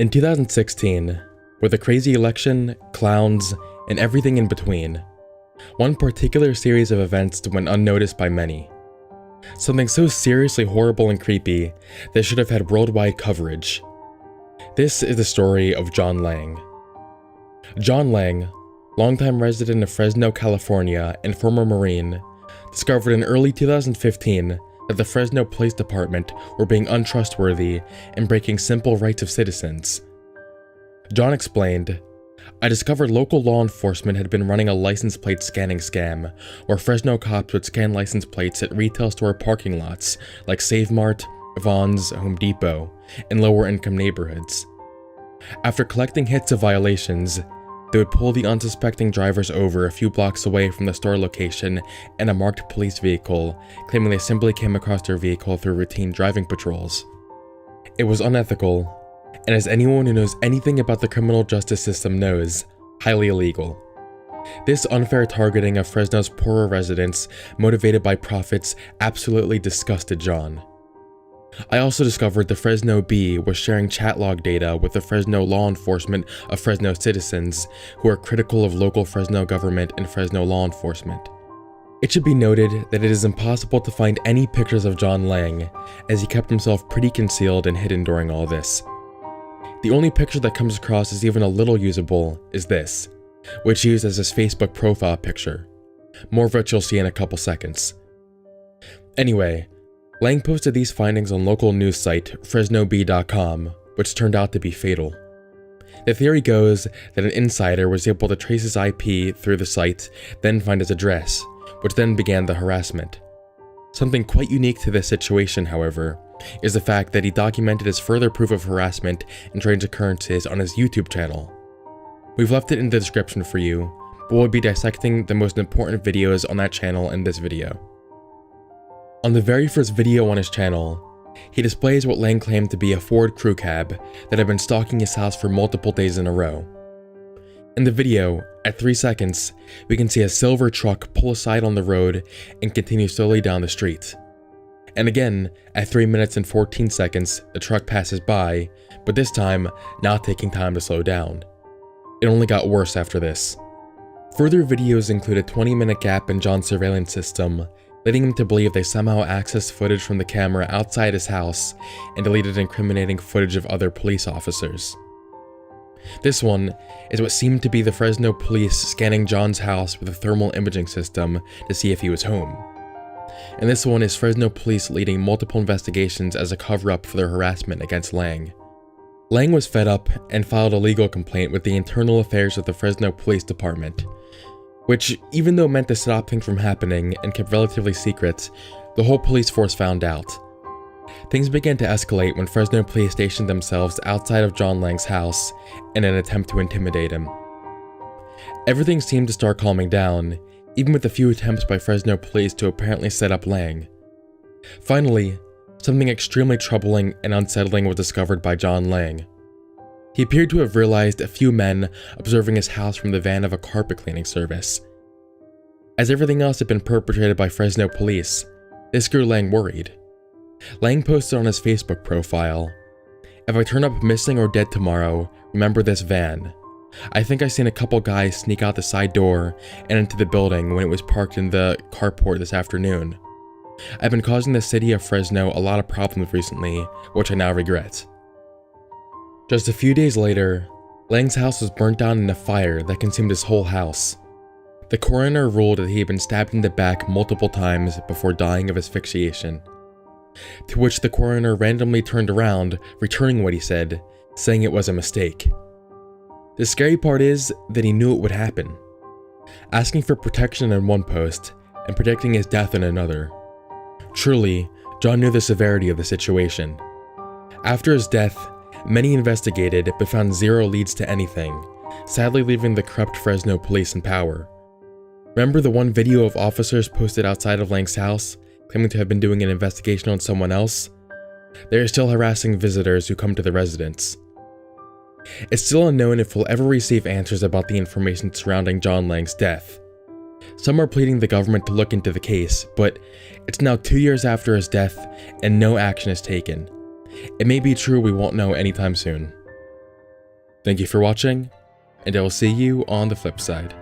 In 2016, with a crazy election, clowns, and everything in between, one particular series of events went unnoticed by many. Something so seriously horrible and creepy that should have had worldwide coverage. This is the story of John Lang. John Lang, longtime resident of Fresno, California, and former Marine, discovered in early 2015 that the Fresno Police Department were being untrustworthy and breaking simple rights of citizens. John explained, "I discovered local law enforcement had been running a license plate scanning scam, where Fresno cops would scan license plates at retail store parking lots like Save Mart, Vons, Home Depot, and lower income neighborhoods. After collecting hits of violations, they would pull the unsuspecting drivers over a few blocks away from the store location in a marked police vehicle, claiming they simply came across their vehicle through routine driving patrols. It was unethical, and as anyone who knows anything about the criminal justice system knows, highly illegal. This unfair targeting of Fresno's poorer residents, motivated by profits, absolutely disgusted John. I also discovered the Fresno Bee was sharing chat log data with the Fresno law enforcement of Fresno citizens who are critical of local Fresno government and Fresno law enforcement. It should be noted that it is impossible to find any pictures of John Lang, as he kept himself pretty concealed and hidden during all this. The only picture that comes across as even a little usable is this, which he used as his Facebook profile picture. More of which you'll see in a couple seconds. Anyway, Lang posted these findings on local news site FresnoBee.com, which turned out to be fatal. The theory goes that an insider was able to trace his IP through the site, then find his address, which then began the harassment. Something quite unique to this situation, however, is the fact that he documented his further proof of harassment and strange occurrences on his YouTube channel. We've left it in the description for you, but we'll be dissecting the most important videos on that channel in this video. On the very first video on his channel, he displays what Lang claimed to be a Ford crew cab that had been stalking his house for multiple days in a row. In the video, at 3 seconds, we can see a silver truck pull aside on the road and continue slowly down the street. And again, at 3 minutes and 14 seconds, the truck passes by, but this time, not taking time to slow down. It only got worse after this. Further videos include a 20-minute gap in John's surveillance system, leading him to believe they somehow accessed footage from the camera outside his house and deleted incriminating footage of other police officers. This one is what seemed to be the Fresno police scanning John's house with a thermal imaging system to see if he was home. And this one is Fresno police leading multiple investigations as a cover-up for their harassment against Lang. Lang was fed up and filed a legal complaint with the internal affairs of the Fresno Police Department, which, even though meant to stop things from happening and kept relatively secret, the whole police force found out. Things began to escalate when Fresno police stationed themselves outside of John Lang's house in an attempt to intimidate him. Everything seemed to start calming down, even with a few attempts by Fresno police to apparently set up Lang. Finally, something extremely troubling and unsettling was discovered by John Lang. He appeared to have realized a few men observing his house from the van of a carpet cleaning service. As everything else had been perpetrated by Fresno police, this grew Lang worried. Lang posted on his Facebook profile, "If I turn up missing or dead tomorrow, remember this van. I think I seen a couple guys sneak out the side door and into the building when it was parked in the carport this afternoon. I've been causing the city of Fresno a lot of problems recently, which I now regret." Just a few days later, Lang's house was burnt down in a fire that consumed his whole house. The coroner ruled that he had been stabbed in the back multiple times before dying of asphyxiation. To which the coroner randomly turned around, returning what he said, saying it was a mistake. The scary part is that he knew it would happen, asking for protection in one post and predicting his death in another. Truly, John knew the severity of the situation. After his death, many investigated but found zero leads to anything, sadly leaving the corrupt Fresno police in power. Remember the one video of officers posted outside of Lang's house, claiming to have been doing an investigation on someone else? They are still harassing visitors who come to the residence. It's still unknown if we'll ever receive answers about the information surrounding John Lang's death. Some are pleading the government to look into the case, but it's now 2 years after his death and no action is taken. It may be true we won't know anytime soon. Thank you for watching, and I will see you on the flip side.